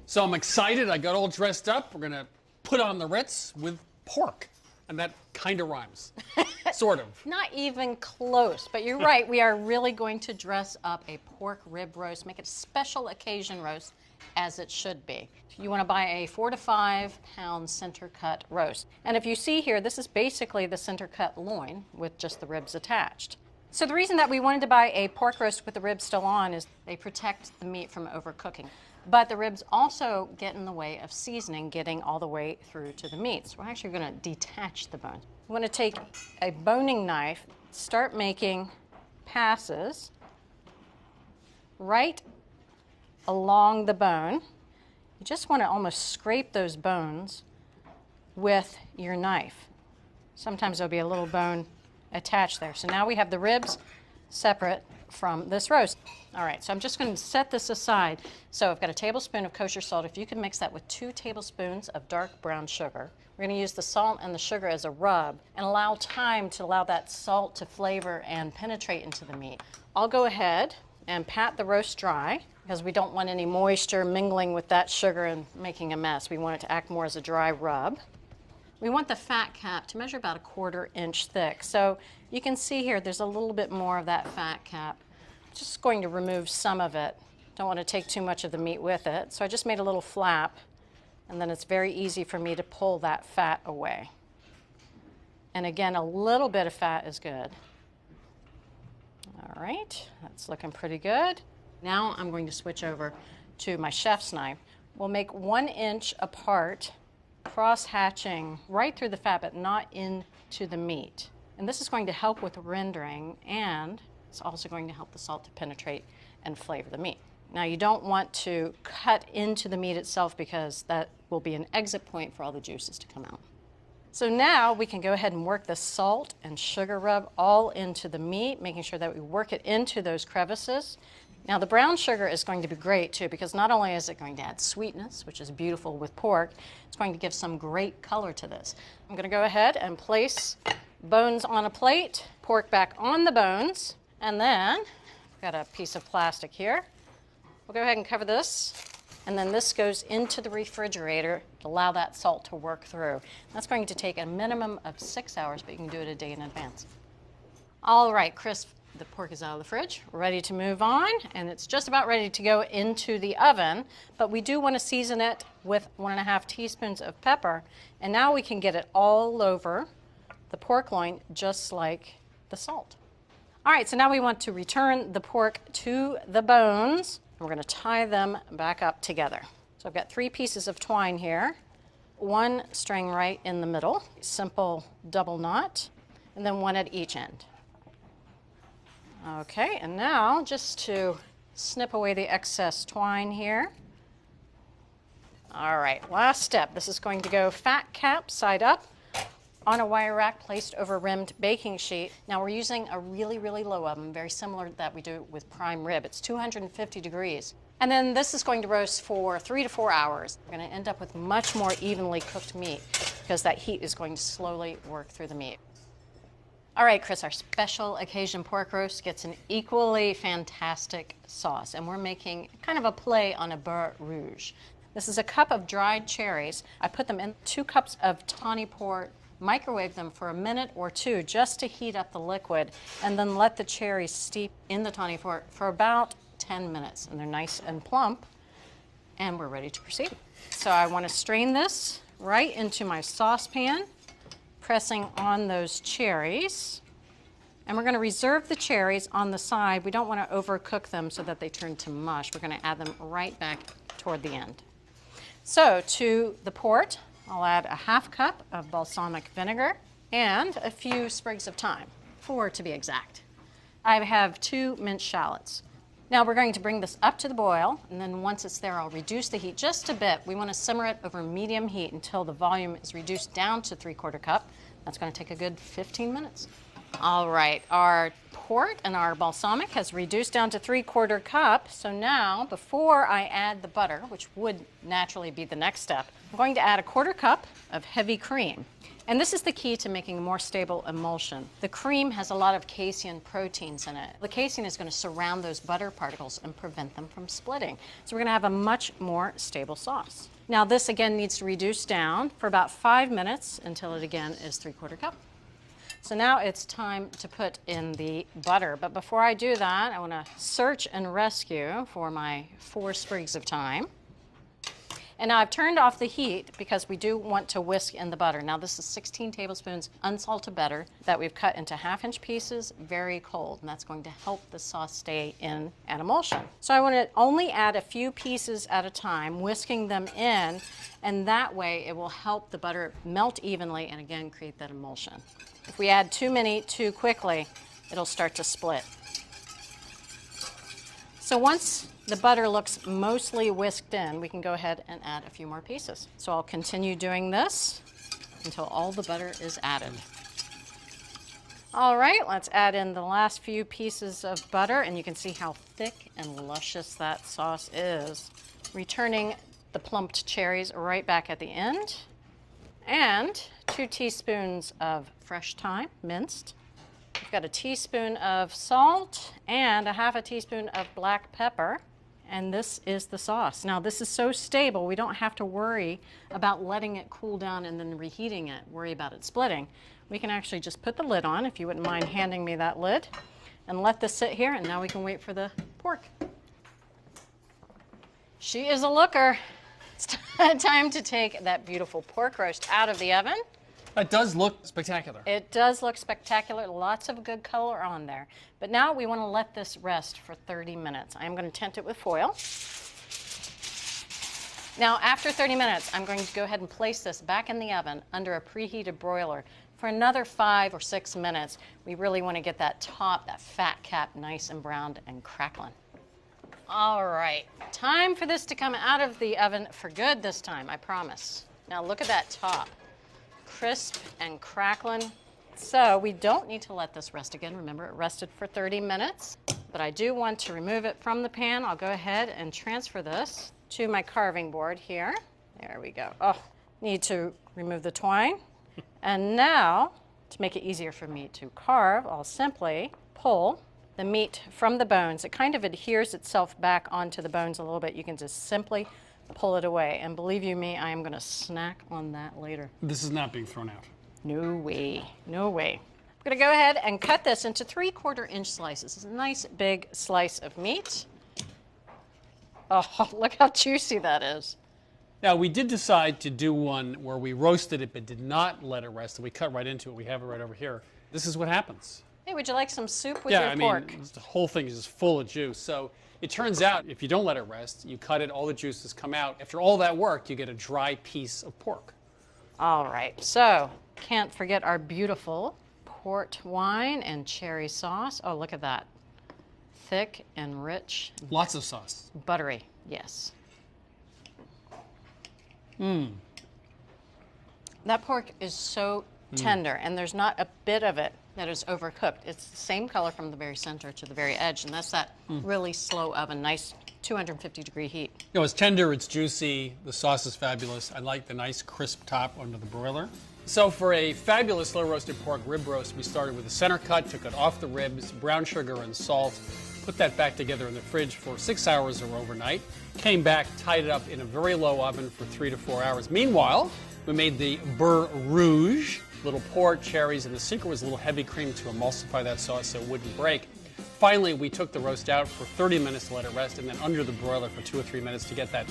So I'm excited. I got all dressed up. We're going to put on the Ritz with pork. And that kind of rhymes. Sort of. Not even close, but you're right. We are really going to dress up a pork rib roast, make it a special occasion roast, as it should be. You want to buy a 4 to 5 pound center cut roast. And if you see here, this is basically the center cut loin with just the ribs attached. So the reason that we wanted to buy a pork roast with the ribs still on is they protect the meat from overcooking. But the ribs also get in the way of seasoning getting all the way through to the meat. So we're actually going to detach the bones. We want to take a boning knife, start making passes right along the bone. You just want to almost scrape those bones with your knife. Sometimes there'll be a little bone attached there. So now we have the ribs separate from this roast. All right, so I'm just going to set this aside. So I've got a tablespoon of kosher salt. If you can mix that with 2 tablespoons of dark brown sugar. We're going to use the salt and the sugar as a rub and allow time to allow that salt to flavor and penetrate into the meat. I'll go ahead and pat the roast dry because we don't want any moisture mingling with that sugar and making a mess. We want it to act more as a dry rub. We want the fat cap to measure about 1/4 inch thick. So you can see here there's a little bit more of that fat cap. Just going to remove some of it. Don't want to take too much of the meat with it. So I just made a little flap, and then it's very easy for me to pull that fat away. And again, a little bit of fat is good. All right, that's looking pretty good. Now I'm going to switch over to my chef's knife. We'll make 1 inch apart, cross-hatching right through the fat, but not into the meat. And this is going to help with rendering, and it's also going to help the salt to penetrate and flavor the meat. Now you don't want to cut into the meat itself because that will be an exit point for all the juices to come out. So now we can go ahead and work the salt and sugar rub all into the meat, making sure that we work it into those crevices. Now the brown sugar is going to be great too because not only is it going to add sweetness, which is beautiful with pork, it's going to give some great color to this. I'm going to go ahead and place bones on a plate, pork back on the bones, and then I've got a piece of plastic here. We'll go ahead and cover this, and then this goes into the refrigerator to allow that salt to work through. That's going to take a minimum of 6 hours, but you can do it a day in advance. All right, Chris, the pork is out of the fridge, ready to move on, and it's just about ready to go into the oven, but we do want to season it with 1.5 teaspoons of pepper, and now we can get it all over the pork loin just like the salt. All right, so now we want to return the pork to the bones. We're going to tie them back up together. So I've got 3 pieces of twine here, 1 string right in the middle, simple double knot, and then 1 at each end. Okay, and now just to snip away the excess twine here. All right, last step. This is going to go fat cap side up on a wire rack placed over a rimmed baking sheet. Now we're using a really, really low oven, very similar to that we do with prime rib. It's 250 degrees. And then this is going to roast for 3 to 4 hours. We're going to end up with much more evenly cooked meat because that heat is going to slowly work through the meat. All right, Chris, our special occasion pork roast gets an equally fantastic sauce, and we're making kind of a play on a beurre rouge. This is a cup of dried cherries. I put them in 2 cups of tawny port, microwave them for a minute or 2 just to heat up the liquid, and then let the cherries steep in the tawny port for about 10 minutes. And they're nice and plump, and we're ready to proceed. So I want to strain this right into my saucepan, pressing on those cherries. And we're going to reserve the cherries on the side. We don't want to overcook them so that they turn to mush. We're going to add them right back toward the end. So to the port, I'll add a 1/2 cup of balsamic vinegar and a few sprigs of thyme, 4 to be exact. I have 2 minced shallots. Now we're going to bring this up to the boil, and then once it's there, I'll reduce the heat just a bit. We want to simmer it over medium heat until the volume is reduced down to 3/4 cup. That's going to take a good 15 minutes. All right, our port and our balsamic has reduced down to 3/4 cup. So now, before I add the butter, which would naturally be the next step, I'm going to add a 1/4 cup of heavy cream. And this is the key to making a more stable emulsion. The cream has a lot of casein proteins in it. The casein is going to surround those butter particles and prevent them from splitting. So we're going to have a much more stable sauce. Now this again needs to reduce down for about 5 minutes until it again is 3/4 cup. So now it's time to put in the butter. But before I do that, I want to search and rescue for my 4 sprigs of thyme. And now I've turned off the heat because we do want to whisk in the butter. Now this is 16 tablespoons unsalted butter that we've cut into 1/2-inch pieces, very cold, and that's going to help the sauce stay in an emulsion. So I want to only add a few pieces at a time, whisking them in, and that way it will help the butter melt evenly and again create that emulsion. If we add too many too quickly, it'll start to split. So once the butter looks mostly whisked in, we can go ahead and add a few more pieces. So I'll continue doing this until all the butter is added. All right, let's add in the last few pieces of butter, and you can see how thick and luscious that sauce is. Returning the plumped cherries right back at the end, and 2 teaspoons of fresh thyme, minced. We've got a teaspoon of salt and a 1/2 teaspoon of black pepper. And this is the sauce. Now this is so stable, we don't have to worry about letting it cool down and then reheating it, worry about it splitting. We can actually just put the lid on, if you wouldn't mind handing me that lid, and let this sit here, and now we can wait for the pork. She is a looker. It's time to take that beautiful pork roast out of the oven. That does look spectacular. It does look spectacular, lots of good color on there. But now we want to let this rest for 30 minutes. I'm going to tent it with foil. Now after 30 minutes, I'm going to go ahead and place this back in the oven under a preheated broiler for another 5 or 6 minutes. We really want to get that top, that fat cap, nice and browned and crackling. All right, time for this to come out of the oven for good this time, I promise. Now look at that top. Crisp and crackling. So we don't need to let this rest again. Remember, it rested for 30 minutes, but I do want to remove it from the pan. I'll go ahead and transfer this to my carving board here. There we go. Oh, need to remove the twine. And now, to make it easier for me to carve, I'll simply pull the meat from the bones. It kind of adheres itself back onto the bones a little bit. You can just simply pull it away. And believe you me, I am going to snack on that later. This is not being thrown out. No way, no way. I'm going to go ahead and cut this into 3/4-inch slices. It's a nice big slice of meat. Oh, look how juicy that is. Now, we did decide to do one where we roasted it but did not let it rest, and we cut right into it. We have it right over here. This is what happens. Hey, would you like some soup with Yeah, your I pork? mean, the whole thing is just full of juice. So it turns out if you don't let it rest, you cut it, all the juices come out. After all that work, you get a dry piece of pork. All right, so can't forget our beautiful port wine and cherry sauce. Oh, look at that. Thick and rich, Lots of sauce. buttery, yes. That pork is so tender, and there's not a bit of it that is overcooked. It's the same color from the very center to the very edge, and that's that really slow oven, nice 250-degree heat. You know, it's tender, it's juicy, the sauce is fabulous. I like the nice crisp top under the broiler. So for a fabulous slow-roasted pork rib roast, we started with the center cut, took it off the ribs, brown sugar and salt, put that back together in the fridge for 6 hours or overnight, came back, tied it up in a very low oven for 3 to 4 hours. Meanwhile, we made the beurre rouge, little port, cherries, and the secret was a little heavy cream to emulsify that sauce so it wouldn't break. Finally, we took the roast out for 30 minutes to let it rest, and then under the broiler for 2 or 3 minutes to get that